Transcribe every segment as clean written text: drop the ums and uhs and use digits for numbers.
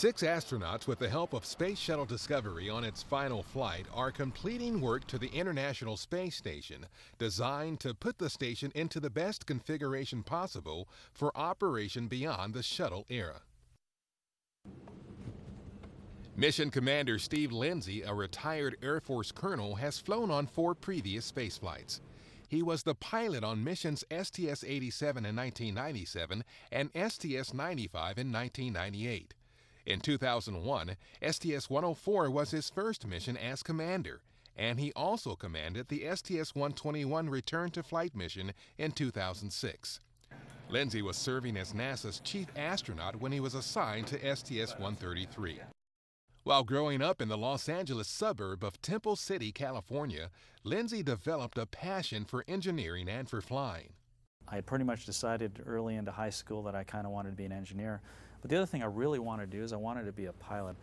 6 astronauts, with the help of Space Shuttle Discovery on its final flight, are completing work to the International Space Station, designed to put the station into the best configuration possible for operation beyond the shuttle era. Mission Commander Steve Lindsay, a retired Air Force colonel, has flown on 4 previous space flights. He was the pilot on missions STS-87 in 1997 and STS-95 in 1998. In 2001, STS-104 was his first mission as commander, and he also commanded the STS-121 return to flight mission in 2006. Lindsay was serving as NASA's chief astronaut when he was assigned to STS-133. While growing up in the Los Angeles suburb of Temple City, California, Lindsay developed a passion for engineering and for flying. I had pretty much decided early into high school that I kind of wanted to be an engineer. But the other thing I really wanted to do is I wanted to be a pilot.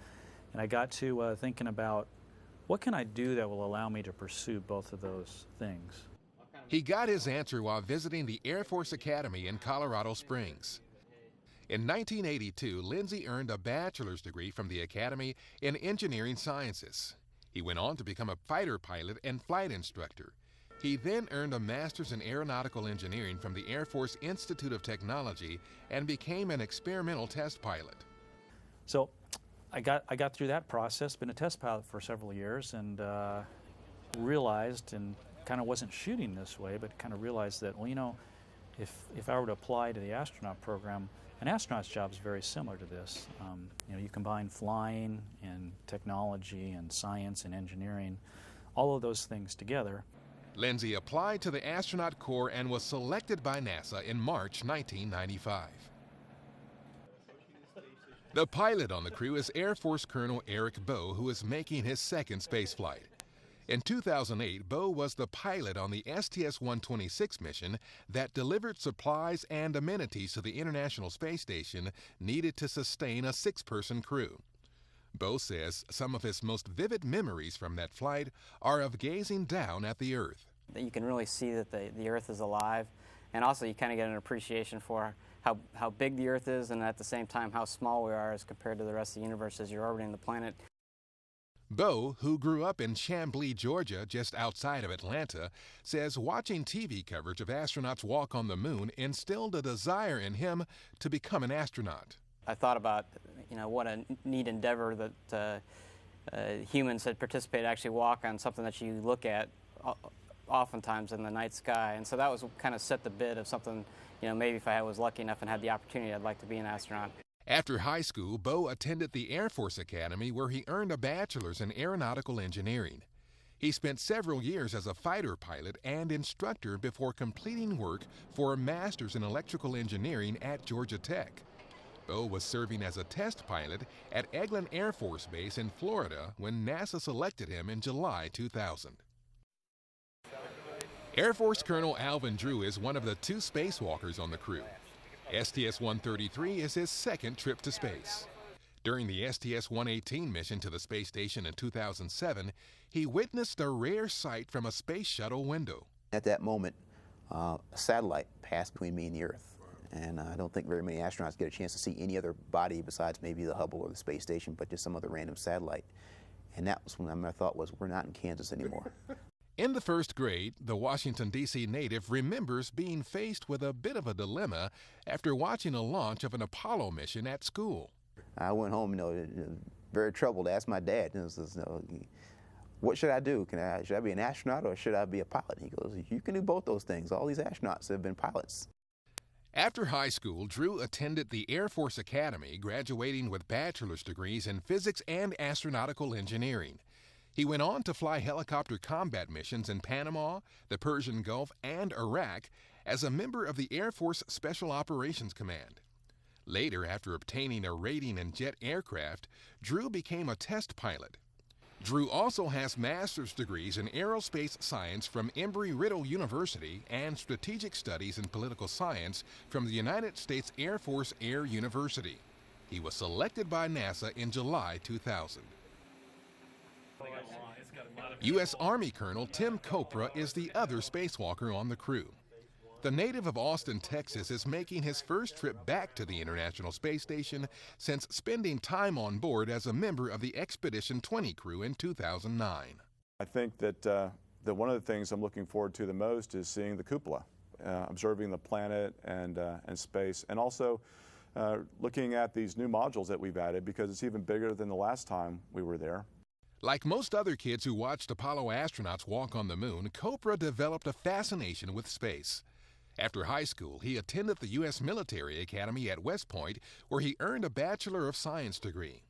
And I got to thinking about what can I do that will allow me to pursue both of those things. He got his answer while visiting the Air Force Academy in Colorado Springs. In 1982, Lindsay earned a bachelor's degree from the Academy in Engineering Sciences. He went on to become a fighter pilot and flight instructor. He then earned a master's in aeronautical engineering from the Air Force Institute of Technology and became an experimental test pilot. So I got through that process, been a test pilot for several years, and realized, and kind of wasn't shooting this way, but kind of realized that, well, you know, if I were to apply to the astronaut program, an astronaut's job is very similar to this. You know, you combine flying and technology and science and engineering, all of those things together. Lindsay applied to the Astronaut Corps and was selected by NASA in March 1995. The pilot on the crew is Air Force Colonel Eric Bowe, who is making his second spaceflight. In 2008, Bowe was the pilot on the STS-126 mission that delivered supplies and amenities to the International Space Station needed to sustain a 6-person crew. Bowe says some of his most vivid memories from that flight are of gazing down at the Earth. You can really see that the Earth is alive, and also you kind of get an appreciation for how big the Earth is, and at the same time how small we are as compared to the rest of the universe as you're orbiting the planet. Bowe, who grew up in Chamblee, Georgia, just outside of Atlanta, says watching TV coverage of astronauts walk on the moon instilled a desire in him to become an astronaut. I thought about, you know, what a neat endeavor that humans had participated, actually walk on something that you look at oftentimes in the night sky. And so that was kind of set the bid of something, you know, maybe if I was lucky enough and had the opportunity, I'd like to be an astronaut. After high school, Bowe attended the Air Force Academy, where he earned a bachelor's in aeronautical engineering. He spent several years as a fighter pilot and instructor before completing work for a master's in electrical engineering at Georgia Tech. Bowe was serving as a test pilot at Eglin Air Force Base in Florida when NASA selected him in July 2000. Air Force Colonel Alvin Drew is one of the 2 spacewalkers on the crew. STS-133 is his second trip to space. During the STS-118 mission to the space station in 2007, he witnessed a rare sight from a space shuttle window. At that moment, a satellite passed between me and the Earth. And I don't think very many astronauts get a chance to see any other body besides maybe the Hubble or the space station, but just some other random satellite. And that was when my thought was, we're not in Kansas anymore. In the 1st grade, the Washington, D.C. native remembers being faced with a bit of a dilemma after watching a launch of an Apollo mission at school. I went home, you know, very troubled, asked my dad, you know, what should I do? Should I be an astronaut or should I be a pilot? He goes, you can do both those things. All these astronauts have been pilots. After high school, Drew attended the Air Force Academy, graduating with bachelor's degrees in physics and astronautical engineering. He went on to fly helicopter combat missions in Panama, the Persian Gulf, and Iraq as a member of the Air Force Special Operations Command. Later, after obtaining a rating in jet aircraft, Drew became a test pilot. Drew also has master's degrees in aerospace science from Embry-Riddle University and strategic studies in political science from the United States Air Force Air University. He was selected by NASA in July 2000. U.S. Army Colonel Tim Copra is the other spacewalker on the crew. The native of Austin, Texas, is making his first trip back to the International Space Station since spending time on board as a member of the Expedition 20 crew in 2009. I think that one of the things I'm looking forward to the most is seeing the cupola, observing the planet and space, and also looking at these new modules that we've added, because it's even bigger than the last time we were there. Like most other kids who watched Apollo astronauts walk on the moon, Copra developed a fascination with space. After high school, he attended the U.S. Military Academy at West Point, where he earned a Bachelor of Science degree.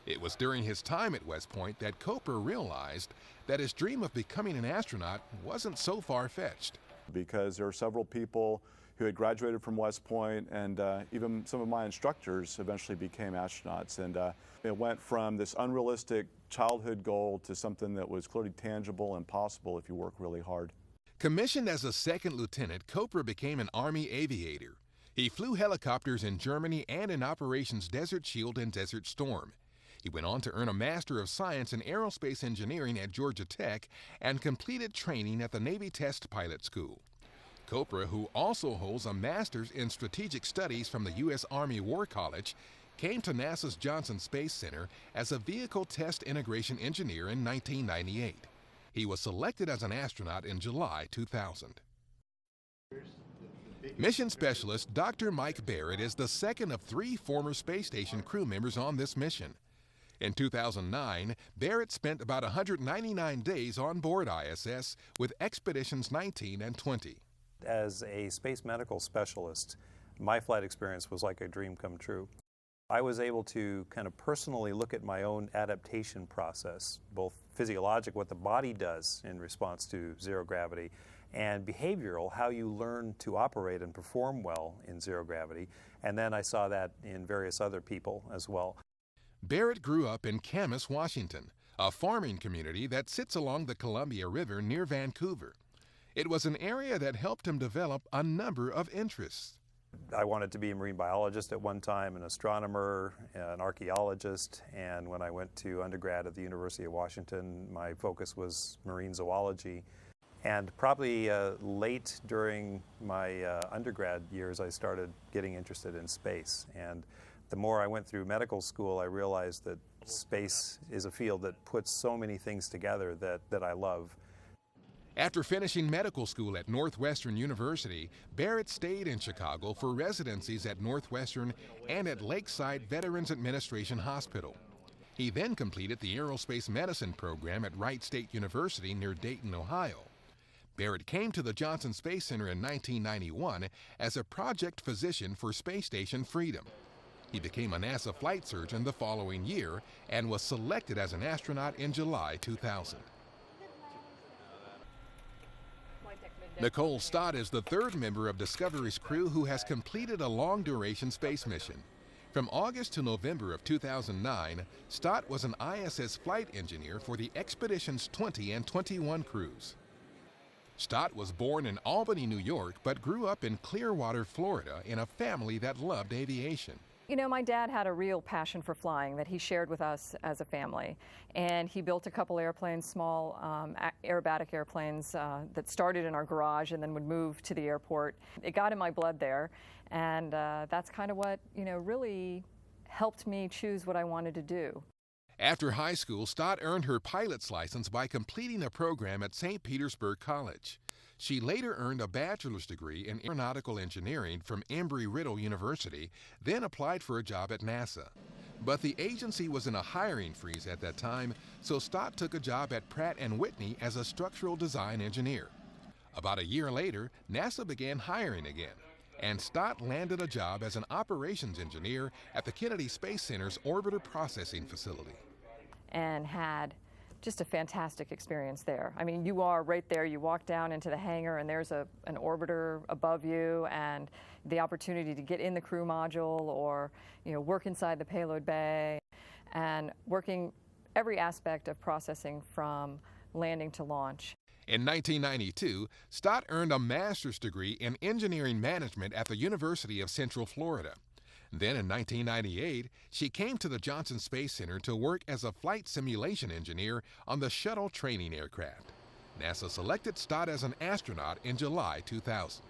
It was during his time at West Point that Copra realized that his dream of becoming an astronaut wasn't so far-fetched. Because there are several people who had graduated from West Point, and even some of my instructors eventually became astronauts. And it went from this unrealistic childhood goal to something that was clearly tangible and possible if you work really hard. Commissioned as a second lieutenant, Copra became an Army aviator. He flew helicopters in Germany and in Operations Desert Shield and Desert Storm. He went on to earn a Master of Science in Aerospace Engineering at Georgia Tech and completed training at the Navy Test Pilot School. Copra, who also holds a Master's in Strategic Studies from the U.S. Army War College, came to NASA's Johnson Space Center as a Vehicle Test Integration Engineer in 1998. He was selected as an astronaut in July 2000. Mission Specialist Dr. Mike Barrett is the second of 3 former space station crew members on this mission. In 2009, Barrett spent about 199 days on board ISS with Expeditions 19 and 20. As a space medical specialist, my flight experience was like a dream come true. I was able to kind of personally look at my own adaptation process, both physiologic, what the body does in response to zero gravity, and behavioral, how you learn to operate and perform well in zero gravity. And then I saw that in various other people as well. Barrett grew up in Camas, Washington, a farming community that sits along the Columbia River near Vancouver. It was an area that helped him develop a number of interests. I wanted to be a marine biologist at one time, an astronomer, an archaeologist, and when I went to undergrad at the University of Washington, my focus was marine zoology. And probably late during my undergrad years, I started getting interested in space. And the more I went through medical school, I realized that space is a field that puts so many things together that I love. After finishing medical school at Northwestern University, Barrett stayed in Chicago for residencies at Northwestern and at Lakeside Veterans Administration Hospital. He then completed the Aerospace Medicine program at Wright State University near Dayton, Ohio. Barrett came to the Johnson Space Center in 1991 as a project physician for Space Station Freedom. He became a NASA flight surgeon the following year and was selected as an astronaut in July 2000. Nicole Stott is the 3rd member of Discovery's crew who has completed a long-duration space mission. From August to November of 2009, Stott was an ISS flight engineer for the Expeditions 20 and 21 crews. Stott was born in Albany, New York, but grew up in Clearwater, Florida, in a family that loved aviation. You know, my dad had a real passion for flying that he shared with us as a family. And he built a couple airplanes, small aerobatic airplanes that started in our garage and then would move to the airport. It got in my blood there. And that's kind of what, you know, really helped me choose what I wanted to do. After high school, Stott earned her pilot's license by completing a program at St. Petersburg College. She later earned a bachelor's degree in aeronautical engineering from Embry-Riddle University, then applied for a job at NASA. But the agency was in a hiring freeze at that time, so Stott took a job at Pratt & Whitney as a structural design engineer. About a year later, NASA began hiring again, and Stott landed a job as an operations engineer at the Kennedy Space Center's Orbiter Processing Facility. And had just a fantastic experience there. I mean, you are right there, you walk down into the hangar and there's an orbiter above you, and the opportunity to get in the crew module or, you know, work inside the payload bay and working every aspect of processing from landing to launch. In 1992, Stott earned a master's degree in engineering management at the University of Central Florida. Then in 1998, she came to the Johnson Space Center to work as a flight simulation engineer on the shuttle training aircraft. NASA selected Stott as an astronaut in July 2000.